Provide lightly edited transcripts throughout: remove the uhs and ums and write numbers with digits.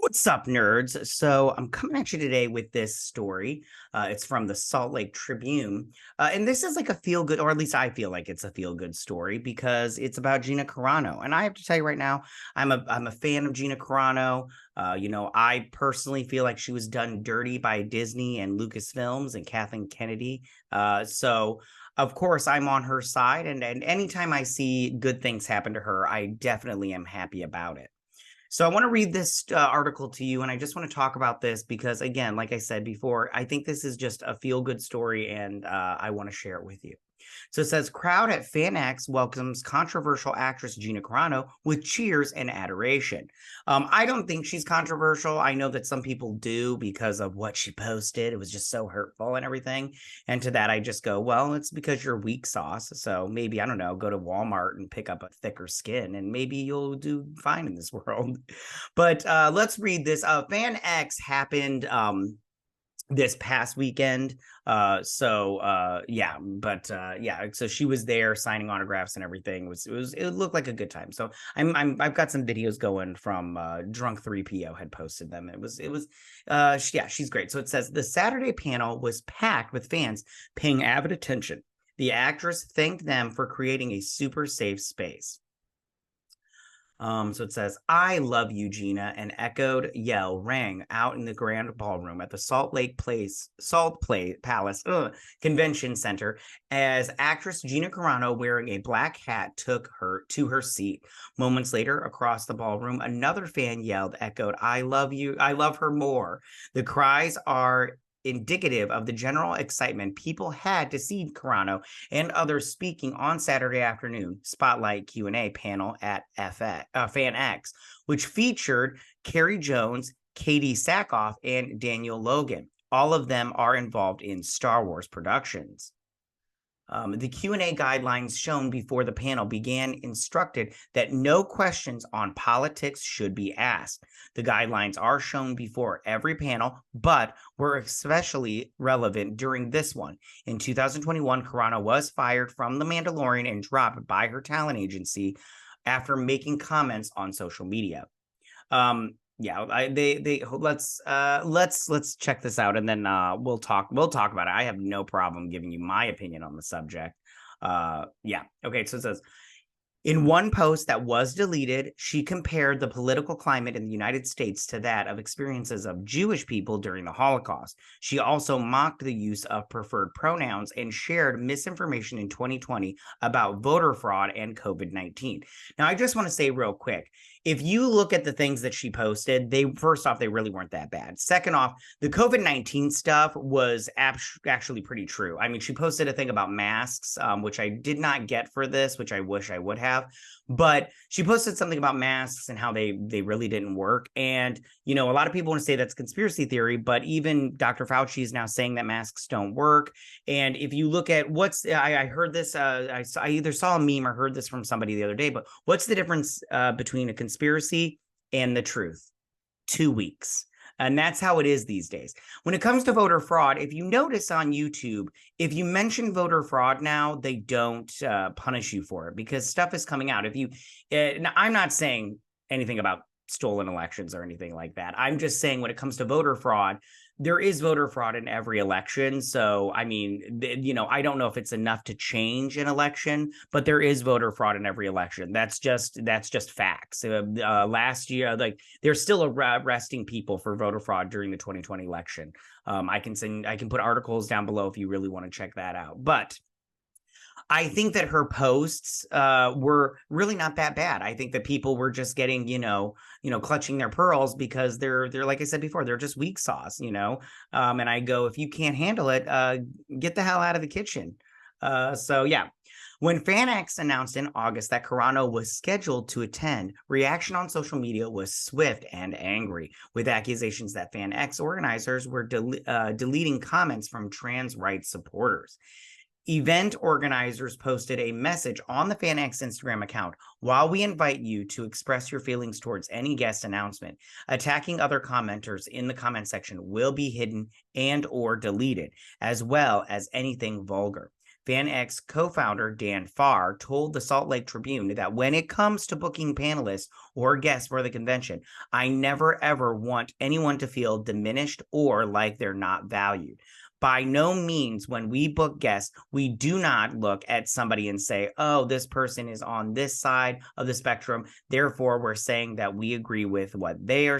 What's up, nerds? So I'm coming at you today with this story. It's from the Salt Lake Tribune. And this is like a feel good, or at least I feel like it's a feel good story because it's about Gina Carano. And I have to tell you right now, I'm a fan of Gina Carano. I personally feel like she was done dirty by Disney and Lucasfilms and Kathleen Kennedy. So of course I'm on her side, and anytime I see good things happen to her, I definitely am happy about it. So I want to read this article to you, and I just want to talk about this because, again, like I said before, I think this is just a feel-good story, and I want to share it with you. So it says, crowd at FanX welcomes controversial actress Gina Carano with cheers and adoration. I don't think she's controversial. I know that some people do because of what she posted. It was just so hurtful and everything. And to that, I just go, well, it's because you're weak sauce. So maybe, I don't know, go to Walmart and pick up a thicker skin, and maybe you'll do fine in this world. But let's read this. FanX happened this past weekend. So she was there signing autographs and everything. It looked like a good time. So I've got some videos going from Drunk 3PO had posted them. She's great. So it says the Saturday panel was packed with fans paying avid attention. The actress thanked them for creating a super safe space. So it says, I love you, Gina, an echoed yell rang out in the grand ballroom at the Palace Convention Center as actress Gina Carano, wearing a black hat, took her to her seat. Moments later, across the ballroom, another fan echoed, I love you, I love her more. The cries are indicative of the general excitement people had to see Carano and others speaking on Saturday afternoon spotlight Q&A panel at FanX, which featured Carrie Jones, Katie Sackhoff, and Daniel Logan. All of them are involved in Star Wars productions. The Q&A guidelines shown before the panel began instructed that no questions on politics should be asked. The guidelines are shown before every panel, but were especially relevant during this one. In 2021, Carano was fired from The Mandalorian and dropped by her talent agency after making comments on social media. Let's check this out, and then we'll talk about it. I have no problem giving you my opinion on the subject. Okay, so it says, in one post that was deleted, she compared the political climate in the United States to that of experiences of Jewish people during the Holocaust. She also mocked the use of preferred pronouns and shared misinformation in 2020 about voter fraud and COVID-19. Now, I just want to say real quick, if you look at the things that she posted, first off, they really weren't that bad. Second off, the COVID-19 stuff was actually pretty true. I mean, she posted a thing about masks, which I did not get for this, which I wish I would have. But she posted something about masks and how they really didn't work. And, a lot of people want to say that's conspiracy theory, but even Dr. Fauci is now saying that masks don't work. And if you look at I heard this, I either saw a meme or heard this from somebody the other day, but what's the difference between a conspiracy and the truth? 2 weeks. And that's how it is these days. When it comes to voter fraud, if you notice on YouTube, if you mention voter fraud now, they don't punish you for it because stuff is coming out. Now, I'm not saying anything about stolen elections or anything like that. I'm just saying when it comes to voter fraud, there is voter fraud in every election. So, I mean, I don't know if it's enough to change an election, but there is voter fraud in every election. That's just facts. Last year, they're still arresting people for voter fraud during the 2020 election. I can put articles down below if you really want to check that out. But I think that her posts were really not that bad. I think that people were just getting, clutching their pearls because they're like I said before, they're just weak sauce, And I go, if you can't handle it, get the hell out of the kitchen. When FanX announced in August that Carano was scheduled to attend, reaction on social media was swift and angry, with accusations that FanX organizers were deleting comments from trans rights supporters. Event organizers posted a message on the FanX Instagram account. While we invite you to express your feelings towards any guest announcement, attacking other commenters in the comment section will be hidden and or deleted, as well as anything vulgar. FanX co-founder Dan Farr told the Salt Lake Tribune that when it comes to booking panelists or guests for the convention, I never ever want anyone to feel diminished or like they're not valued. By no means, when we book guests, we do not look at somebody and say, oh, this person is on this side of the spectrum. Therefore, we're saying that we agree with what they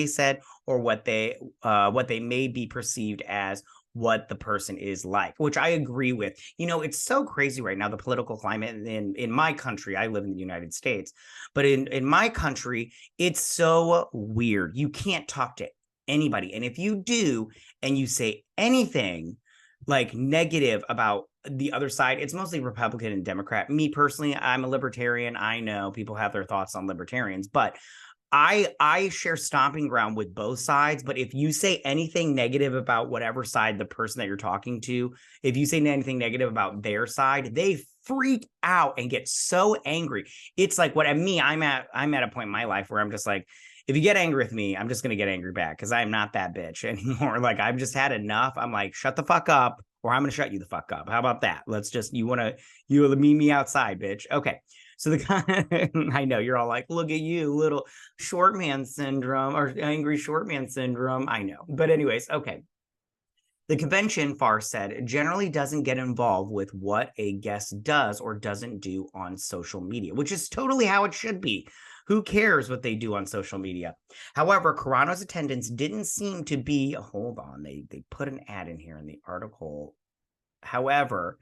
said, or what they may be perceived as what the person is like, which I agree with. You know, it's so crazy right now, the political climate in my country. I live in the United States, but in my country, it's so weird. You can't talk to anybody. And if you do, and you say anything like negative about the other side, it's mostly Republican and Democrat. Me personally, I'm a libertarian. I know people have their thoughts on libertarians, but I share stomping ground with both sides. But if you say anything negative about whatever side the person that you're talking to, if you say anything negative about their side, they freak out and get so angry. It's like I'm at a point in my life where I'm just like, if you get angry with me, I'm just going to get angry back because I'm not that bitch anymore. Like, I've just had enough. I'm like, shut the fuck up, or I'm going to shut you the fuck up. How about that? Let's just, you meet me outside, bitch. Okay. So the guy, I know you're all like, look at you, little short man syndrome or angry short man syndrome. I know. But anyways, okay. The convention, Farr said, generally doesn't get involved with what a guest does or doesn't do on social media, which is totally how it should be. Who cares what they do on social media? However, Carano's attendance didn't seem to be, hold on, they put an ad in here in the article. However,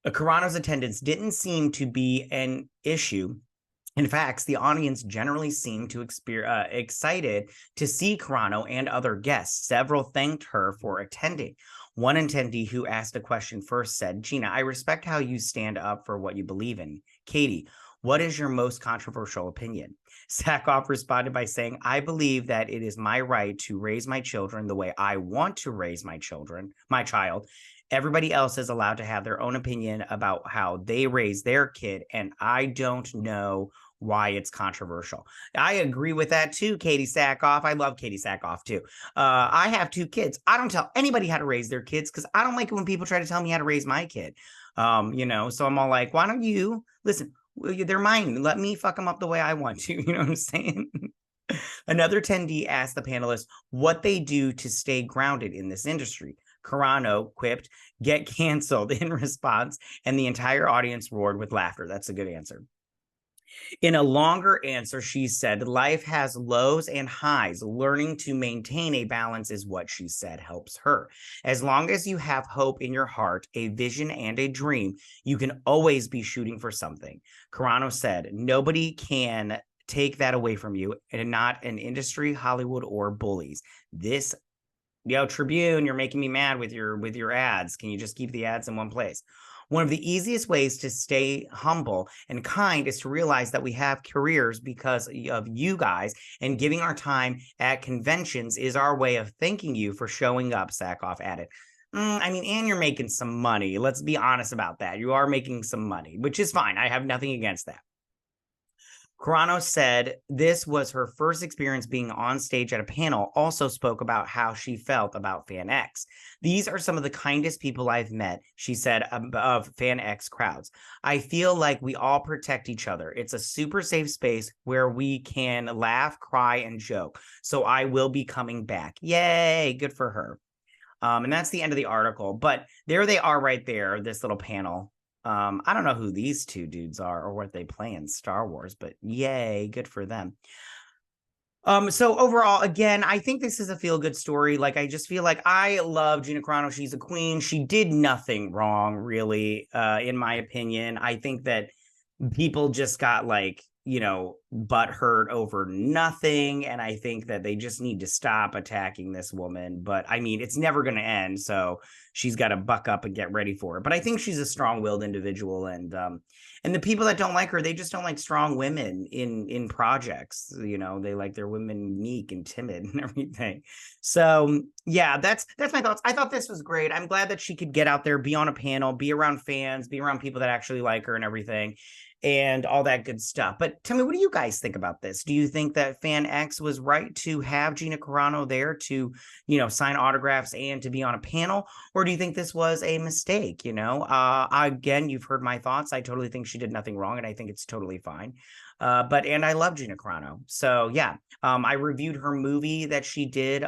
Carano's attendance didn't seem to be an issue. In fact, the audience generally seemed to excited to see Carano and other guests. Several thanked her for attending. One attendee who asked a question first said, Gina, I respect how you stand up for what you believe in. Katie, what is your most controversial opinion? Sackhoff responded by saying, I believe that it is my right to raise my children the way I want to raise my child. Everybody else is allowed to have their own opinion about how they raise their kid, and I don't know why it's controversial. I agree with that too, Katie Sackhoff. I love Katie Sackhoff too. I have 2 kids. I don't tell anybody how to raise their kids because I don't like it when people try to tell me how to raise my kid. So I'm all like, why don't you listen? They're mine. Let me fuck them up the way I want to. You know what I'm saying? Another attendee asked the panelists what they do to stay grounded in this industry. Carano quipped, get canceled in response, and the entire audience roared with laughter. That's a good answer. In a longer answer, she said, life has lows and highs. Learning to maintain a balance is what she said helps her. As long as you have hope in your heart, a vision and a dream, you can always be shooting for something. Carano said, nobody can take that away from you, and not an industry, Hollywood, or bullies. This Tribune, you're making me mad with your ads. Can you just keep the ads in one place? One of the easiest ways to stay humble and kind is to realize that we have careers because of you guys, and giving our time at conventions is our way of thanking you for showing up, Sackhoff added. And you're making some money. Let's be honest about that. You are making some money, which is fine. I have nothing against that. Carano said this was her first experience being on stage at a panel, also spoke about how she felt about FanX. These are some of the kindest people I've met, she said, of FanX crowds. I feel like we all protect each other. It's a super safe space where we can laugh, cry, and joke. So I will be coming back. Yay, good for her. And that's the end of the article. But there they are right there, this little panel. I don't know who these 2 dudes are or what they play in Star Wars, but yay, good for them. So overall, again, I think this is a feel-good story. Like, I just feel like I love Gina Carano. She's a queen. She did nothing wrong, really, in my opinion. I think that people just got butt hurt over nothing, and I think that they just need to stop attacking this woman. But I mean, it's never going to end, so she's got to buck up and get ready for it. But I think she's a strong-willed individual, and the people that don't like her, they just don't like strong women in projects. They like their women meek and timid and everything. So yeah, that's my thoughts. I thought this was great. I'm glad that she could get out there, be on a panel, be around fans, be around people that actually like her and everything. and all that good stuff. But tell me, what do you guys think about this? Do you think that FanX was right to have Gina Carano there to, sign autographs and to be on a panel? Or do you think this was a mistake? Again, you've heard my thoughts. I totally think she did nothing wrong, and I think it's totally fine. And I love Gina Carano. So yeah, I reviewed her movie that she did.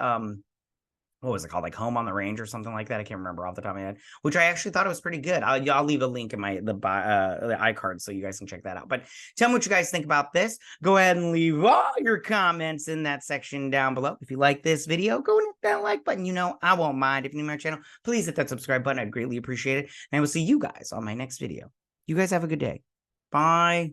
What was it called? Like Home on the Range or something like that. I can't remember off the top of my head, which I actually thought it was pretty good. I'll leave a link in the iCard so you guys can check that out. But tell me what you guys think about this. Go ahead and leave all your comments in that section down below. If you like this video, go and hit that like button. I won't mind. If you're new to my channel, please hit that subscribe button. I'd greatly appreciate it. And I will see you guys on my next video. You guys have a good day. Bye.